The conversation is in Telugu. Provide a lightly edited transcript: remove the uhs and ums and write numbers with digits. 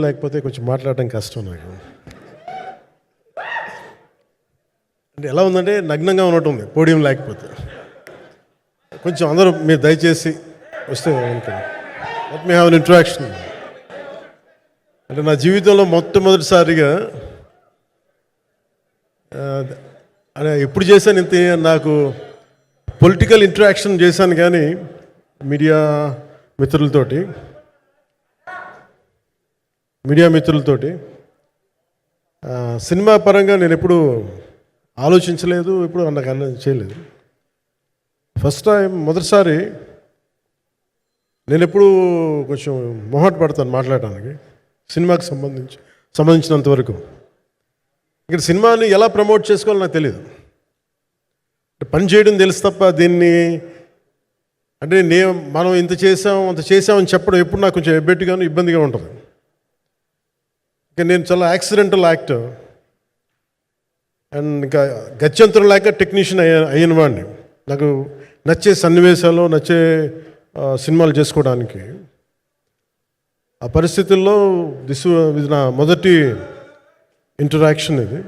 లేకపోతే కొంచెం మాట్లాడడం కష్టం నాకు. అంటే ఎలా ఉందంటే నగ్నంగా ఉన్నట్టు ఉంది పోడియం లేకపోతే. కొంచెం అందరూ మీరు దయచేసి వస్తే let me have an interaction. అంటే నా జీవితంలో మొట్టమొదటిసారిగా అదే ఎప్పుడు చేశాను ఇంత, నాకు పొలిటికల్ ఇంటరాక్షన్ చేశాను కానీ మీడియా మిత్రులతోటి సినిమా పరంగా నేను ఎప్పుడు ఆలోచించలేదు, ఎప్పుడు నాకు చేయలేదు. ఫస్ట్ టైం మొదటిసారి నేను ఎప్పుడు కొంచెం మొహమాట పడతాను మాట్లాడడానికి సినిమాకి సంబంధించినంత వరకు. ఇక్కడ సినిమాని ఎలా ప్రమోట్ చేసుకోవాలో నాకు తెలియదు. పని చేయడం తెలుసు తప్ప దీన్ని అంటే మనం ఇంత చేసామని చెప్పడం ఎప్పుడు నాకు కొంచెం ఎబ్బెట్టుగాను ఇబ్బందిగా ఉంటుంది. ఇంకా నేను చాలా యాక్సిడెంటల్ యాక్టర్ అండ్ ఇంకా గత్యంతరం లేక టెక్నీషియన్ అయిన వాడిని. నాకు నచ్చే సన్నివేశాలు, నచ్చే సినిమాలు చేసుకోవడానికి ఆ పరిస్థితుల్లో ఇది నా మొదటి ఇంటరాక్షన్ ఇది.